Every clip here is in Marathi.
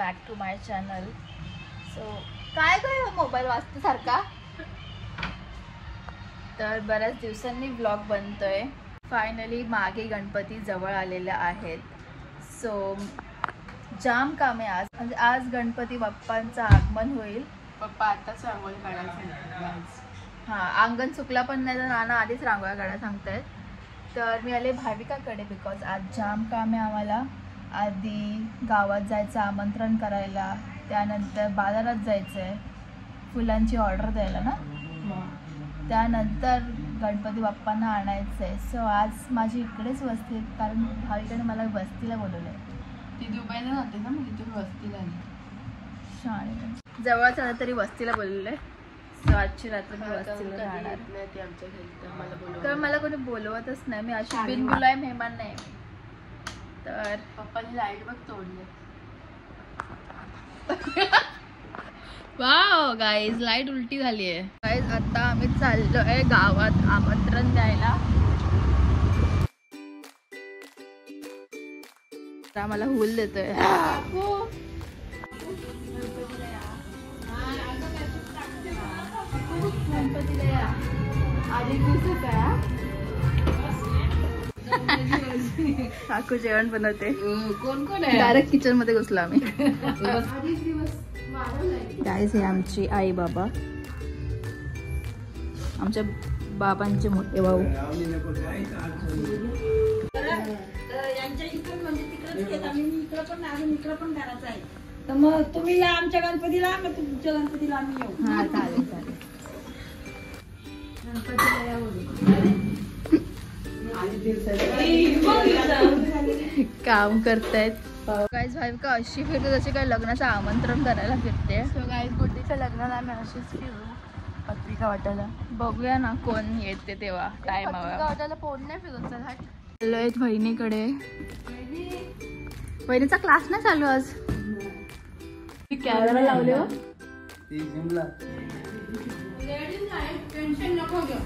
Back to my channel. So काय मोबाईल वाजतो सारखा. तर बऱ्याच दिवसांनी व्लॉग बनतोय. फायनली मागे गणपती जवळ आलेले आहेत. सो जाम काम आहे आज. म्हणजे आज गणपती बाप्पांचं आगमन होईल. पप्पा आताच रांगोळी काढायचं. हां, अंगण चुकला पण नाही तर नाना आधीच रांगोळ्या काढायला सांगतायत. तर मी आले भाविकाकडे बिकॉज आज जाम काम आहे आम्हाला. आधी गावात जायचं आमंत्रण करायला, त्यानंतर बाजारात जायचं आहे फुलांची ऑर्डर द्यायला ना, त्यानंतर गणपती बाप्पांना आणायचं आहे. सो आज माझी इकडेच वस्ती, कारण भाविकाने मला वस्तीला बोलवलं आहे. ती दुबईला जाते ना, मग तिथून वस्तीला आली. शाळे जवळच आलं तरी वस्तीला बोलवलं आहे. सो आजची रात्र मी वस्तीला राहणार. ती आमच्या घरी तर मला कोणी बोलवतच नाही. मी अशी बिनबुलाय मेहमान नाही. तर पप्पानी लाईट बघ तोडली. वाव गाईज, लाईट उलटी झाली आहे. गाईज आता आम्ही चाललो आहे गावात आमंत्रण द्यायला. आम्हाला हुल देतोय. काकू जेवण बनवते. कोण कोण आहे? डायरेक्ट किचन मध्ये घुसलो आम्ही. गाईज हे आमची आई बाबा, आमच्या बाबांचे मोठे भाऊ. यांच्या इकडे म्हणजे तिकडेच घेत आम्ही. इकडे पण अजून इकडे पण करायचं आहे. तर मग तुम्ही या आमच्या गणपतीला, मग तुमच्या गणपतीला आम्ही येऊ. हा चालेल चालेल. गणपतीला या बोलू. काम करतायत गाईज. भाविका अशी फिरते जशी काही लग्नाचं आमंत्रण करायला फिरते. सो गाईज गुड्डीच्या लग्नाला आम्ही अशीच फिरू पत्रिका वाटायला. बघूया ना कोण येते तेव्हा टाइम पत्रिका वाटायला फोन नाही फिरत. चल हाट. आलोय बहिणीकडे. बहिणीचा क्लास नाही चालू आज. कॅमेरा लावले हो. टेन्शन नको घेऊ.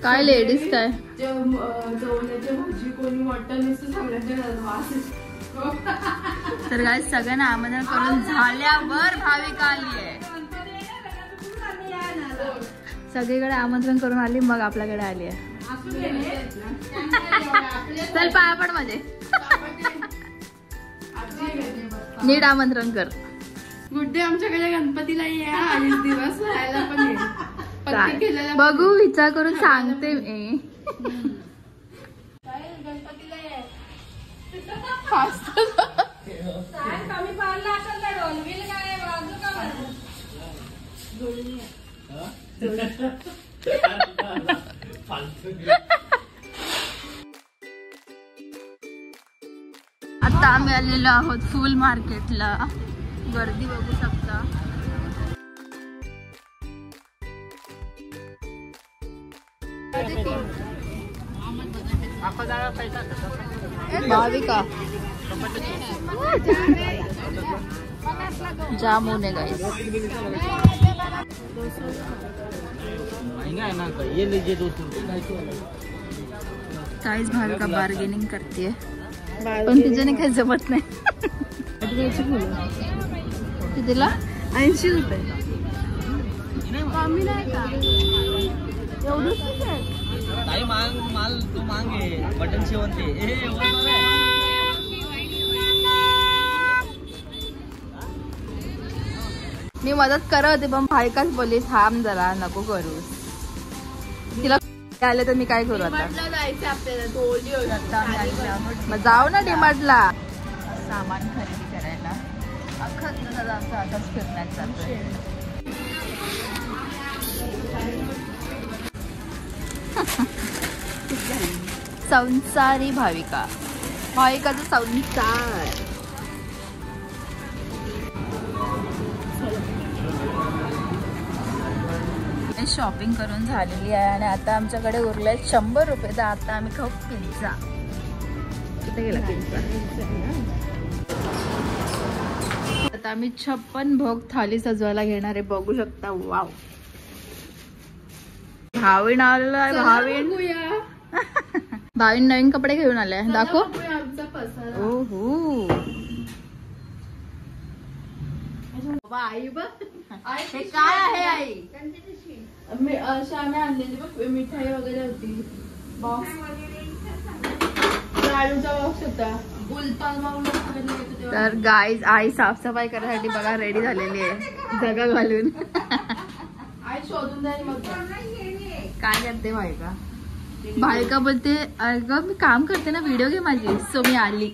काय लेडीज काय जेवणाची भाजी कोणी मटन असं सगळ्यांच्या वास. तर काय सगळ्यांना आमंत्रण करून झाल्यावर भाविका आली आहे. सगळीकडे आमंत्रण करून आली, मग आपल्याकडे आली आहे. चल पाया पण मध्ये नीट आमंत्रण कर. गुड्डे आमच्याकडे गणपतीला या. 20 दिवस राहायला पण ये. बघू विचार करून सांगते मी. गणपतीला ये. आता आम्ही आलेलो आहोत फुल मार्केटला. गर्दी बघू शकता. भाविका जामुन है गाइस. ये लीजिए 200. गाइस भाविका बार्गेनिंग करते पण तिच्याने काही जमत नाही. कितीला? 80 रुपये. कमी नाही का एवढंच. ताई माल तू मांगे बटन शेवंती. मी मदत करत होते पण भाविकाच बोलली थांब जरा नको करू. तिला आले तर मी काय करू आता. जायचं आपल्याला. मग जाऊ ना डीमार्टला सामान खरेदी करायला. अख्खा दिवस आमचा आताच फिरण्यात जातोय. संसारी भाविका. भाविकाचं संसार. शॉपिंग करून झालेली आहे आणि आता आमच्याकडे उरले 100 रुपये. तर आता आम्ही खाऊ पिझ्झा. कुठे गेला पिझ्झा? आता आम्ही 56 भोग थाली सजवायला घेणार आहे. बघू शकता. वाव, भावीन आलेला आहे. भावीन नवीन कपडे घेऊन आले. दाखव. आमचा पसारा. ओहो बाबा आई बघ हे काय आहे आई? श्यामे आणलेली बघ मिठाई वगैरे होती. बॉक्स लाडूचा बॉक्स होता. गुलपाल माऊला. तर गाईज आई साफसफाई करायसाठी बघा रेडी झालेली आहे जगा घालून. आई शोधून जाईल मग. काय करते भायका? भायका बोलते अगं मी काम करते ना, व्हिडिओ घे माझी. सो मी आली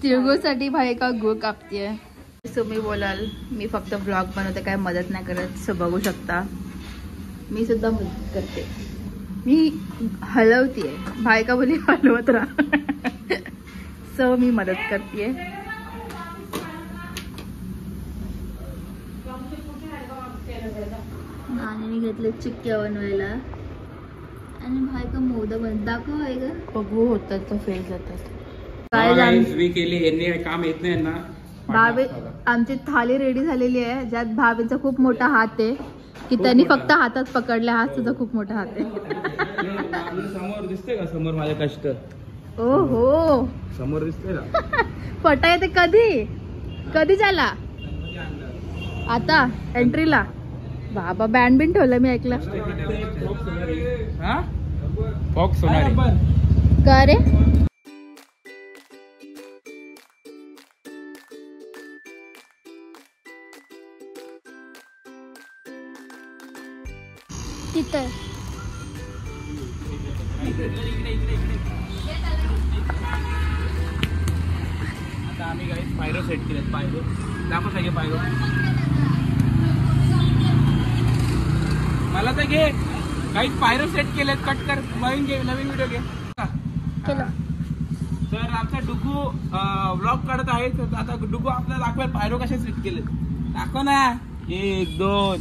तिळगुळसाठी. भायका गुळ कापतेय. सो मी बोलाल मी फक्त ब्लॉग बनवते, काय मदत नाही करत. सो बघू शकता मी सुद्धा मदत करते. मी हलवतीये. भायका बोली हलवत राहा. सो मी मदत करते. आणि मी घेतले चिक्क्या बनवायला आणि भायका मोदक बन दाखव आहे का? बघू होतात तर फेल जातात. मी केली यांनी काम येत नाही ना. भाभी आमची थाली रेडी झालेली आहे, ज्यात भाभीचा खूप मोठा हात आहे की त्यांनी फक्त हातात पकडले. हात सुद्धा खूप मोठा हात आहे. समोर दिसते का? समोर माझे कष्ट ओ हो समोर दिसते का? पटा येते कधी कधी झाला? आता एंट्रीला बाबा बँड बिन ठेवलं मी ऐकलं. फॉक्स सोनारी का रे? तिथं आता आम्ही काही पायरो सेट केलेत. पायरो दाखव सगळे पायरो. मला तर घे काही पायरो सेट केलेत. कट कर नवीन घे, नवीन व्हिडिओ घे. केलं. तर आमचा डुगू व्लॉग काढत आहे. तर आता डुगू आपल्याला दाखवेल पायरो कशा सेट केलेत. दाखव ना. 1 2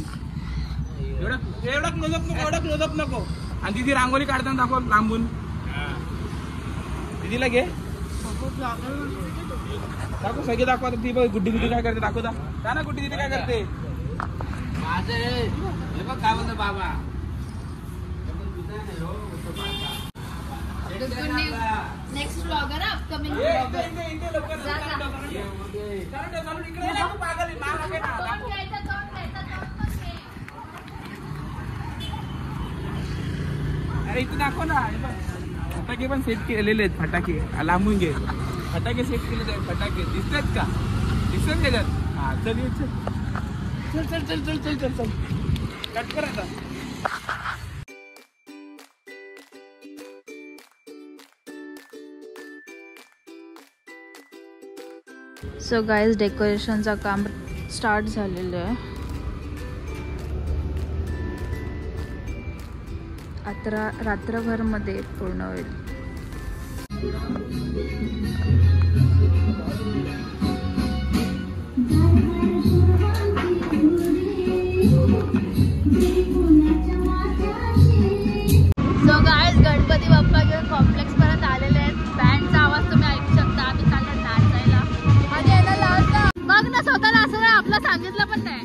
एवढा क्लोजअप नको. एवढा क्लोजअप नको. आणि तिथे रांगोळी काढताना दाखव लांबून. दीदीला घे दाखव सगळे दाखवा. ती बघ गुड्डी गुड्डी काय करते दाखव. दा ना गुड्डी दीदी काय करते. माझं हे बघ काय म्हणतो बाबा. नेक्स्ट व्लॉगर अपकमिंग अरे इथे दाखव ना. फटाके पण सेट केलेले आहेत. फटाके लांबून घे. फटाके सेट केले आहेत. फटाके दिसतात का? दिसतात त्याच्यात. हा चल ये चल चल चल चल चल चल चल कट कर आता. सो गाईज डेकोरेशनचं काम स्टार्ट झालेलं आहे. आता रात्रभरमध्ये पूर्ण होईल. सो गाईज गणपती बाप्पा घेऊन कॉम्प्लेक्स परत आलेले आहेत. बँडचा आवाज तुम्ही ऐकू शकता. आम्ही चाललो नाचायला. आणि याला लावता बघ ना स्वतःला असं आपलं सांगितलं पण नाही.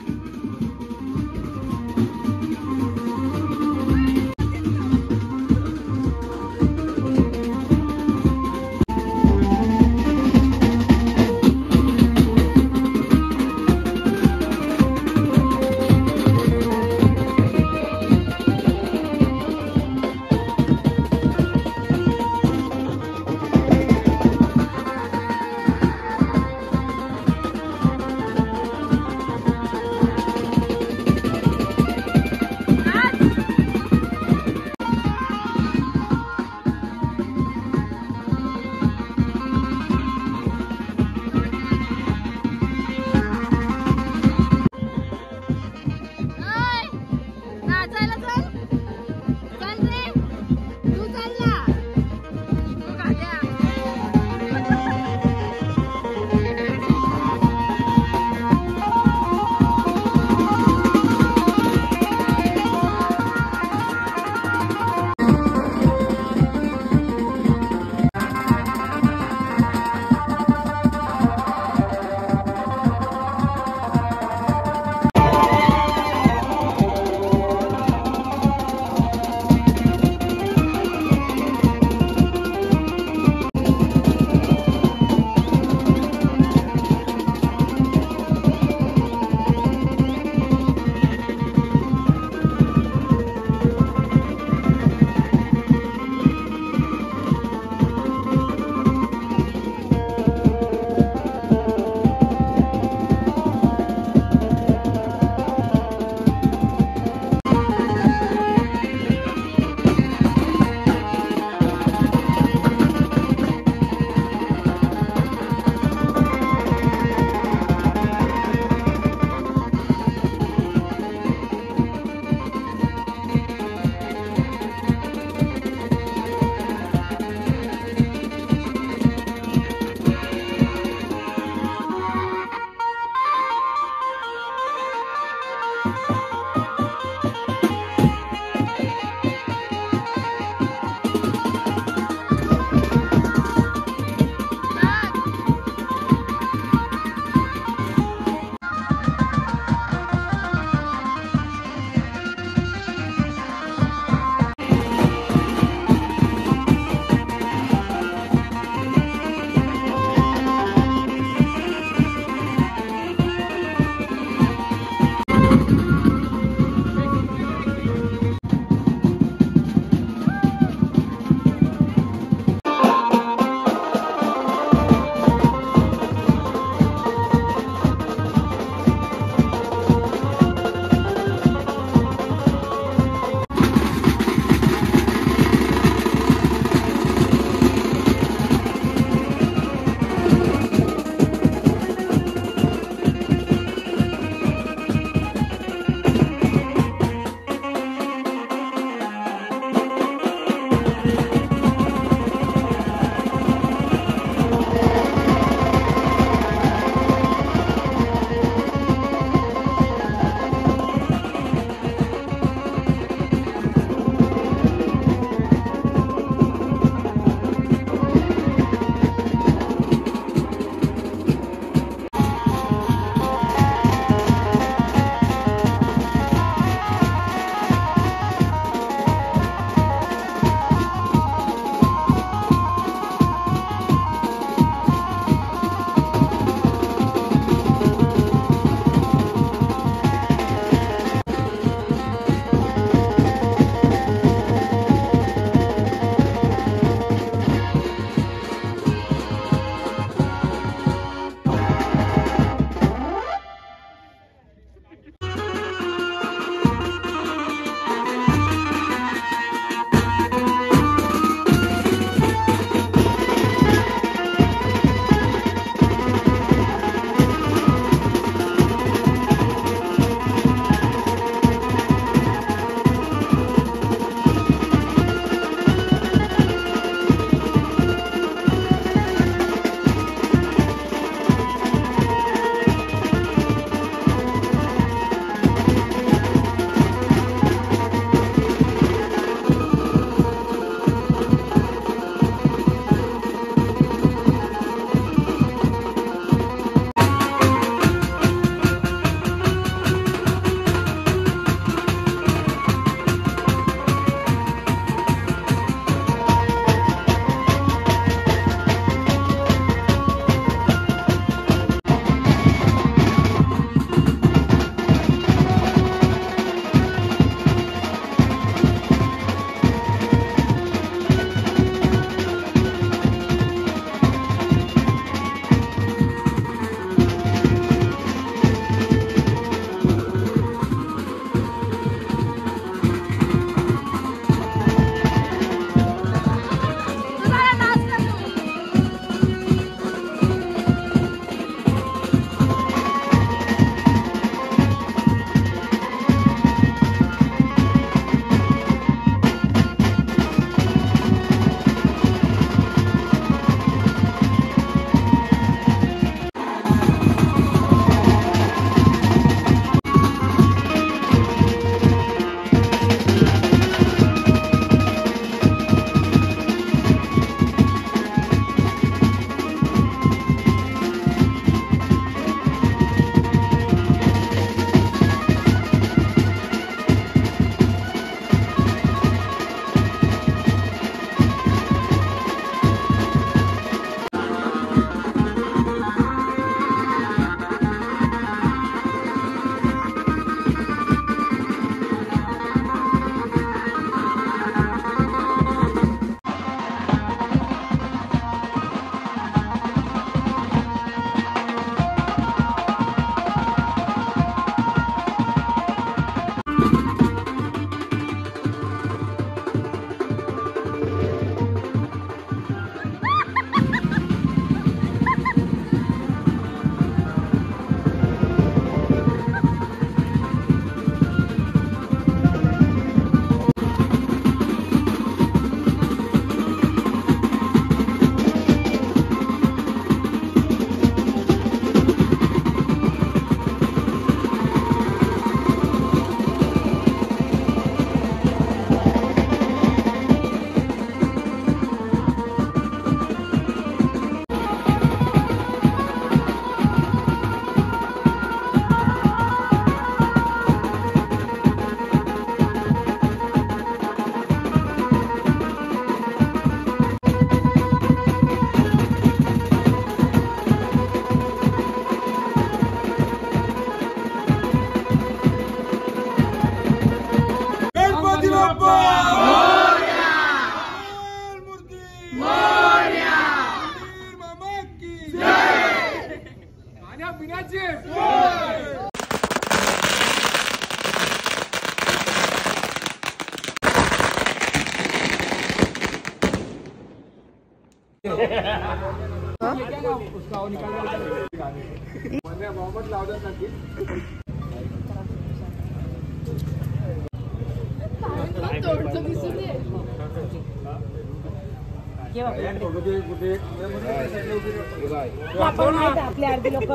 आपले अर्धी लोक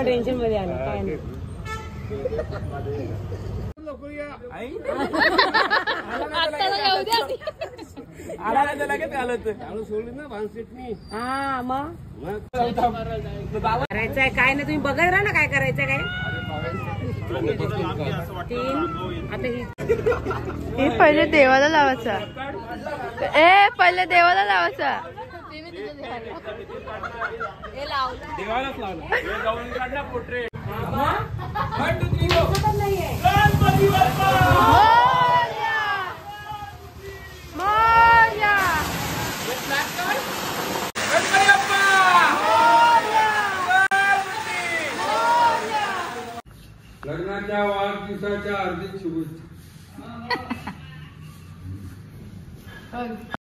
टेन्शन मध्ये आले काय नाही. हा मग करायचंय काय नाही, तुम्ही बघत राहा ना काय करायचंय काय. 3 आता हे पहिले देवाला लावायचा. पहिले देवाला लावायचा. देवालाच लावलं. जाऊन काढ ना पोर्ट्रेट. लग्नाच्या वाढदिवसाच्या हार्दिक शुभेच्छा.